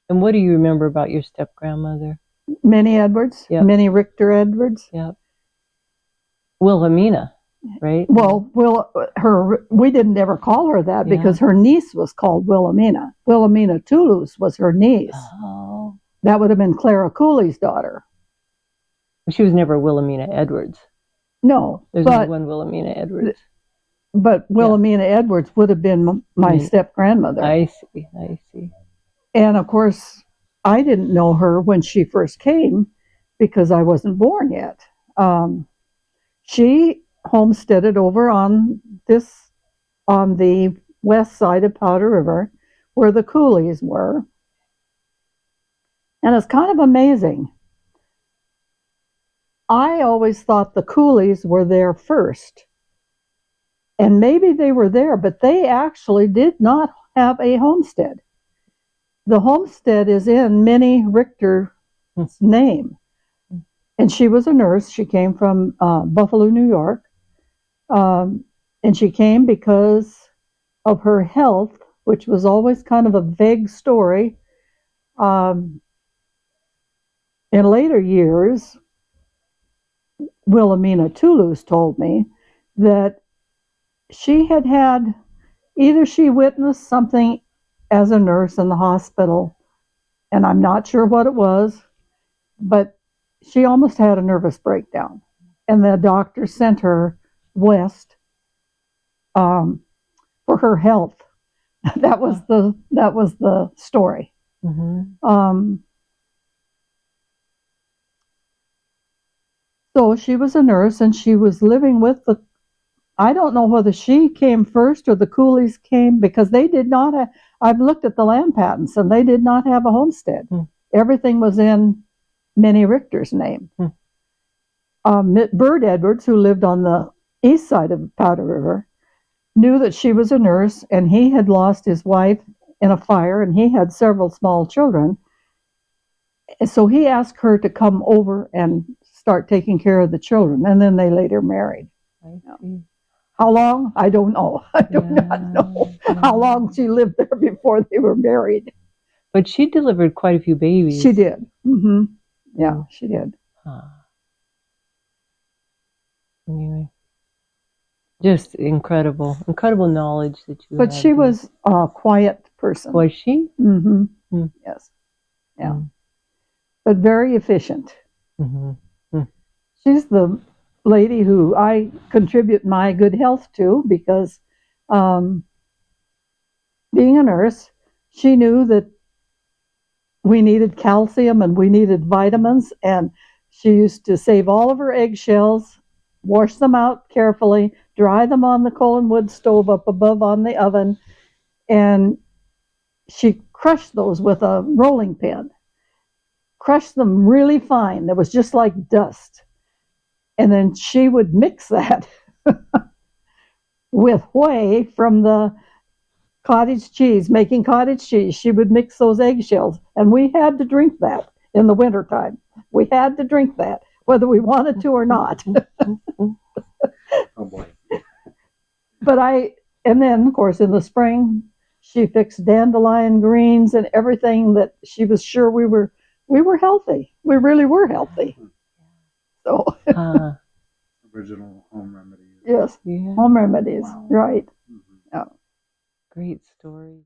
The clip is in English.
And what do you remember about your step-grandmother? Minnie Edwards, Yep. Minnie Richter Edwards. Yep. Wilhomena, right? Well, we didn't ever call her that because her niece was called Wilhomena. Wilhomena Toulouse was her niece. Oh. That would have been Clara Cooley's daughter. She was never Wilhomena Edwards. No. There's only one Wilhomena Edwards. But Wilhomena Edwards would have been my step-grandmother. I see, I see. And, of course, I didn't know her when she first came because I wasn't born yet. She homesteaded over on the west side of Powder River where the Coolies were. And it's kind of amazing. I always thought the Coolies were there first. And maybe they were there, but they actually did not have a homestead. The homestead is in Minnie Richter's name. And she was a nurse. She came from Buffalo, New York. And she came because of her health, which was always kind of a vague story. In later years, Wilhomena Toulouse told me that she had either she witnessed something as a nurse in the hospital, and I'm not sure what it was, but she almost had a nervous breakdown, and the doctor sent her west for her health. That was the story. Mm-hmm. So she was a nurse, and she was living with I don't know whether she came first or the Coolies came, because they did not have, I've looked at the land patents, and they did not have a homestead. Everything was in Minnie Richter's name. Bird Edwards, who lived on the east side of Powder River, knew that she was a nurse, and he had lost his wife in a fire, and he had several small children. So he asked her to come over and start taking care of the children, and then they later married. How long? I don't know. I do not know how long she lived there before they were married. But she delivered quite a few babies. She did. Mm-hmm. Yeah, she did. Anyway, just incredible knowledge that you But she was a quiet person. Was she? Mm-hmm. Yes. Yeah. But very efficient. She's the lady who I contribute my good health to, because being a nurse, she knew that we needed calcium and we needed vitamins, and she used to save all of her eggshells, wash them out carefully, dry them on the coal and wood stove up above on the oven, and she crushed those with a rolling pin. Crushed them really fine. It was just like dust. And then she would mix that with whey from the cottage cheese, making cottage cheese. She would mix those eggshells, and we had to drink that in the wintertime. We had to drink that, whether we wanted to or not. Oh boy. And then, of course, in the spring, she fixed dandelion greens and everything that she was sure we were healthy. We really were healthy. So original home remedies. Yes, home remedies. Wow. Right. Great story.